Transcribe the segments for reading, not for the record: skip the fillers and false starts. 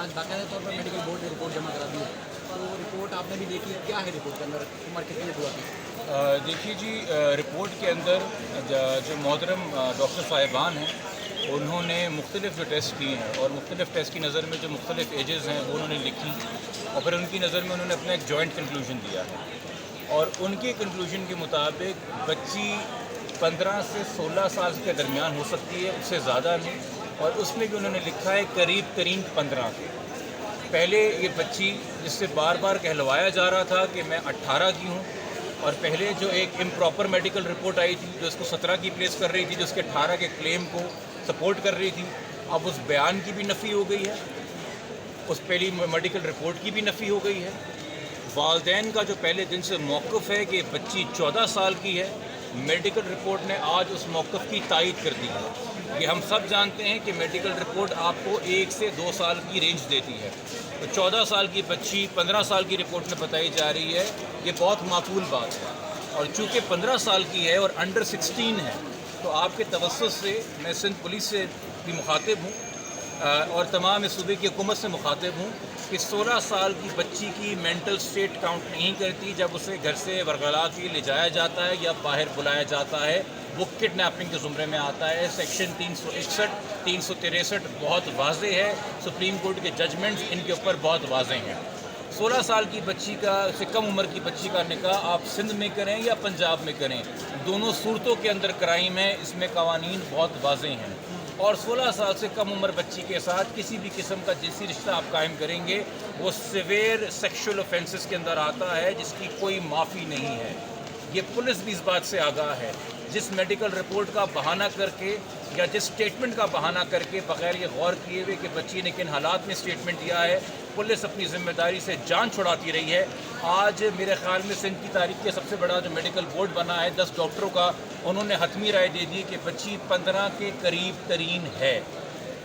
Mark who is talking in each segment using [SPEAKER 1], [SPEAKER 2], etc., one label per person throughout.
[SPEAKER 1] आज बाकायदा तौर पर मेडिकल बोर्ड ने रिपोर्ट जमा करा दी है, तो रिपोर्ट आपने भी देखी, क्या है रिपोर्ट के अंदर, उम्र कितनी हुआ थी?
[SPEAKER 2] देखिए जी, रिपोर्ट के अंदर जो मोहतरम डॉक्टर साहिबान हैं, उन्होंने मुख्तलिफ जो टेस्ट किए हैं और मुख्तलिफ टेस्ट की नज़र में जो मुख्तलिफ एजेस हैं वो उन्होंने लिखी और फिर उनकी नज़र में उन्होंने अपना एक जॉइंट कंक्लूजन दिया है और उनके कंक्लूजन के मुताबिक बच्ची 15 से 16 साल के दरमियान हो सकती है, उससे ज़्यादा नहीं। और उसमें भी उन्होंने लिखा है करीब तरीन 15 के। पहले ये बच्ची जिससे बार बार कहलवाया जा रहा था कि मैं 18 की हूँ, और पहले जो एक इम्प्रॉपर मेडिकल रिपोर्ट आई थी जो इसको 17 की प्लेस कर रही थी, जो उसके 18 के क्लेम को सपोर्ट कर रही थी, अब उस बयान की भी नफ़ी हो गई है, उस पहली मेडिकल रिपोर्ट की भी नफ़ी हो गई है। वालदैन का जो पहले दिन से मौक़िफ़ है कि बच्ची 14 साल की है, मेडिकल रिपोर्ट ने आज उस मौक़िफ़ की तायद कर दी है। ये हम सब जानते हैं कि मेडिकल रिपोर्ट आपको 1 से 2 साल की रेंज देती है, तो 14 साल की बच्ची 15 साल की रिपोर्ट में बताई जा रही है, ये बहुत माकूल बात है। और चूँकि 15 साल की है और अंडर 16 है, तो आपके तवस्सुस से मैं सिंध पुलिस से भी मुखातिब हूँ और तमाम इस सूबे की हुकूमत से मुखातिब हूँ कि 16 साल की बच्ची की मेंटल स्टेट काउंट नहीं करती जब उसे घर से वरगला के ले जाया जाता है या बाहर बुलाया जाता है, वो किडनैपिंग के ज़ुमरे में आता है। सेक्शन 361, 363 बहुत वाज़े है, सुप्रीम कोर्ट के जजमेंट्स इनके ऊपर बहुत वाज़े हैं। 16 साल की बच्ची का से कम उम्र की बच्ची का निकाह आप सिंध में करें या पंजाब में करें, दोनों सूरतों के अंदर क्राइम है, इसमें कवानीन बहुत वाज़े हैं। और 16 साल से कम उम्र बच्ची के साथ किसी भी किस्म का जिनसी रिश्ता आप कायम करेंगे, वो सिवियर सेक्शुअल ऑफेंसेस के अंदर आता है, जिसकी कोई माफ़ी नहीं है। ये पुलिस भी इस बात से आगाह है। जिस मेडिकल रिपोर्ट का बहाना करके या जिस स्टेटमेंट का बहाना करके बग़ैर ये गौर किए हुए कि बच्ची ने किन हालात में स्टेटमेंट दिया है, पुलिस अपनी ज़िम्मेदारी से जान छुड़ाती रही है। आज मेरे ख़्याल में सिंध की तारीख के सबसे बड़ा जो मेडिकल बोर्ड बना है 10 डॉक्टरों का, उन्होंने हतमी राय दे दी कि बच्ची 15 के करीब तरीन है।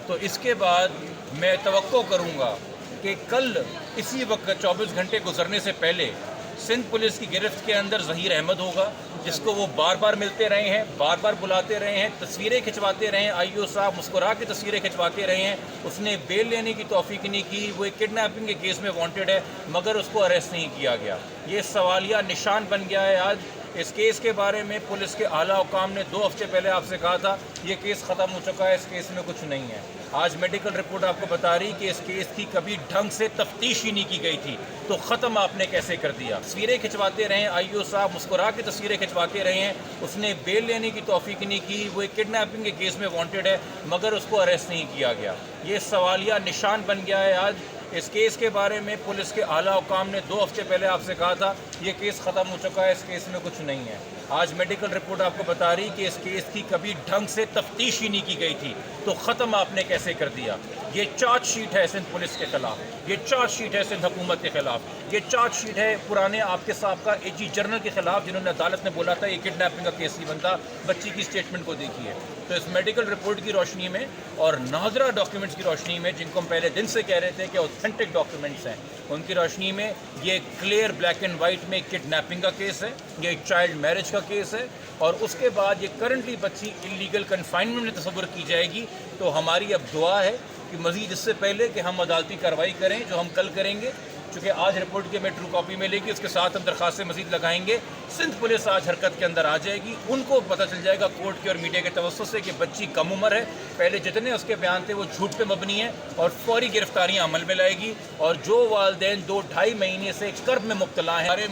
[SPEAKER 2] तो इसके बाद मैं तवक्को करूँगा कि कल इसी वक्त 24 घंटे गुजरने से पहले सिंध पुलिस की गिरफ्त के अंदर ज़हीर अहमद होगा, जिसको वो बार बार मिलते रहे हैं, बार बार बुलाते रहे हैं, तस्वीरें खिंचवाते रहे हैं, आईओ साहब मुस्कुरा के तस्वीरें खिंचवाते रहे हैं। उसने बेल लेने की तौफीक नहीं की, वो एक किडनैपिंग के केस में वांटेड है, मगर उसको अरेस्ट नहीं किया गया। ये सवालिया निशान बन गया है। आज इस केस के बारे में पुलिस के आला हुकाम ने 2 हफ्ते पहले आपसे कहा था ये केस ख़त्म हो चुका है, इस केस में कुछ नहीं है। आज मेडिकल रिपोर्ट आपको बता रही कि इस केस की कभी ढंग से तफ्तीश ही नहीं की गई थी, तो ख़त्म आपने कैसे कर दिया। तस्वीरें खिंचवाते रहे, आईओ साहब मुस्कुरा के तस्वीरें खिंचवाते रहे हैं, उसने बेल लेने की तौफीक नहीं की, वो एक किडनैपिंग के केस में वांटेड है, मगर उसको अरेस्ट नहीं किया गया। ये सवालिया निशान बन गया है। आज इस केस के बारे में पुलिस के आला हुकाम ने 2 हफ्ते पहले आपसे कहा था ये केस ख़त्म हो चुका है, इस केस में कुछ नहीं है। आज मेडिकल रिपोर्ट आपको बता रही कि इस केस की कभी ढंग से तफ्तीश ही नहीं की गई थी, तो ख़त्म आपने कैसे कर दिया। ये चार्जशीट है सिंध पुलिस के ख़िलाफ़, ये चार्जशीट है सिंध हुकूमत के ख़िलाफ़, ये चार्जशीट है पुराने आपके साबका AG जनरल के ख़िलाफ़, जिन्होंने अदालत ने बोला था ये किडनैपिंग का केस नहीं बनता। बच्ची की स्टेटमेंट को देखिए। तो इस मेडिकल रिपोर्ट की रोशनी में और नाज़रा डॉक्यूमेंट्स की रोशनी में, जिनको हम पहले दिन से कह रहे थे कि ऑथेंटिक डॉक्यूमेंट्स हैं, उनकी रोशनी में ये क्लियर ब्लैक एंड वाइट में किडनैपिंग का केस है, ये चाइल्ड मैरिज का केस है। और उसके बाद ये करंटली बच्ची इलीगल कन्फाइनमेंट में तस्वुर की जाएगी। तो हमारी अब दुआ है कि मज़ीद इससे पहले कि हम अदालती कार्रवाई करें, जो हम कल करेंगे, चूँकि आज रिपोर्ट की हमें ट्रू कॉपी मिलेगी, उसके साथ हम दरख्वास्तें मज़ीद लगाएंगे। सिंध पुलिस आज हरकत के अंदर आ जाएगी, उनको पता चल जाएगा कोर्ट के और मीडिया के तवस्सुस से कि बच्ची कम उम्र है, पहले जितने उसके बयान थे वो झूठ पे मबनी है, और फौरी गिरफ्तारियाँ अमल में लाएगी। और जो वालदैन 2-2.5 महीने से कर्ब में मुब्तला हैं, हमारे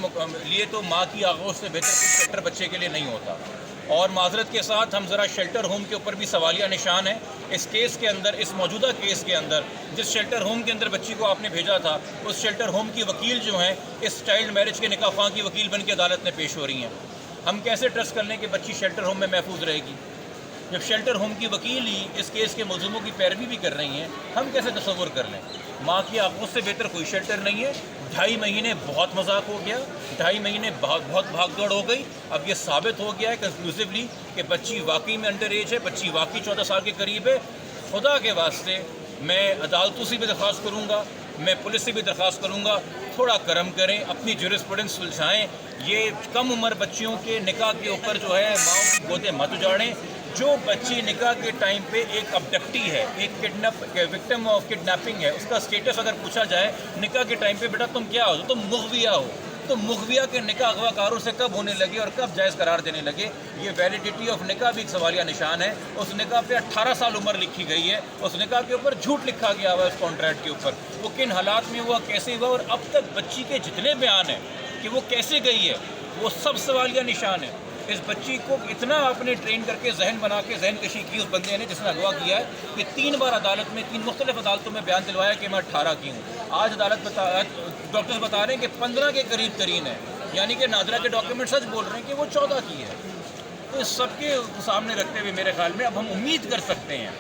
[SPEAKER 2] लिए तो माँ की आगोश से बेहतर कुछ शेल्टर बच्चे के लिए नहीं होता। और माजरत के साथ हम ज़रा शेल्टर होम के ऊपर भी सवालिया निशान है। इस केस के अंदर, इस मौजूदा केस के अंदर, जिस शेल्टर होम के अंदर बच्ची को आपने भेजा था, उस शेल्टर होम की वकील जो हैं इस चाइल्ड मैरिज के निकाह ख्वाह की वकील बन के अदालत में पेश हो रही हैं। हम कैसे ट्रस्ट कर लें कि बच्ची शेल्टर होम में महफूज रहेगी, जब शेल्टर होम की वकील ही इस केस के मुलज़िमों की पैरवी भी कर रही हैं। हम कैसे तसव्वुर कर लें। माँ की आंखों से बेहतर कोई शेल्टर नहीं है। 2.5 महीने बहुत मजाक हो गया, 2.5 महीने बहुत भाग दौड़ हो गई। अब ये साबित हो गया है कंक्लूसिवली कि बच्ची वाकई में अंडर एज है, बच्ची वाकई 14 साल के करीब है। खुदा के वास्ते मैं अदालतों से भी दरख्वास्त करूँगा, मैं पुलिस से भी दरख्वास्त करूँगा, थोड़ा करम करें, अपनी जुरिस्प्रूडेंस सुलझाएँ। ये कम उम्र बच्चियों के निकाह के ऊपर जो है माओ की गोदे मत उजाड़ें। جو بچی نکاح کے ٹائم پہ ایک ابڈکٹی ہے، ایک وکٹم آف کڈنیپنگ ہے، اس کا سٹیٹس اگر پوچھا جائے نکاح کے ٹائم پہ بیٹا تم کیا ہو، تم مغویہ ہو، تو مغویہ کے نکاح اغوا کاروں سے کب ہونے لگے اور کب جائز قرار دینے لگے؟ یہ ویلیڈیٹی آف نکاح بھی ایک سوالیہ نشان ہے. اس نکاح پہ 18 سال عمر لکھی گئی ہے، اس نکاح کے اوپر جھوٹ لکھا گیا ہوا ہے اس کانٹریکٹ کے اوپر. وہ کن حالات میں ہوا، کیسے ہوا، اور اب تک بچی کے جتنے بیان ہیں کہ وہ کیسے گئی ہے وہ سب سوالیہ نشان ہے. اس بچی کو اتنا آپ نے ٹرین کر کے ذہن بنا کے ذہن کشی کی اس بندے نے جس نے اغوا کیا ہے کہ 3 بار عدالت میں 3 مختلف عدالتوں میں بیان دلوایا کہ میں 18 کی ہوں. آج ڈاکٹرز بتا رہے ہیں کہ 15 کے قریب ترین ہے، یعنی کہ نادرہ کے ڈاکیومنٹ سچ بول رہے ہیں کہ وہ 14 کی ہے. تو اس سب کے سامنے رکھتے ہوئے میرے خیال میں اب ہم امید کر سکتے ہیں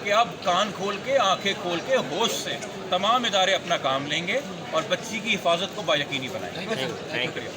[SPEAKER 2] کہ اب کان کھول کے آنکھیں کھول کے ہوش سے تمام ادارے اپنا کام لیں گے اور بچی کی حفاظت کو با یقینی بنائیں گے.
[SPEAKER 1] Thank you.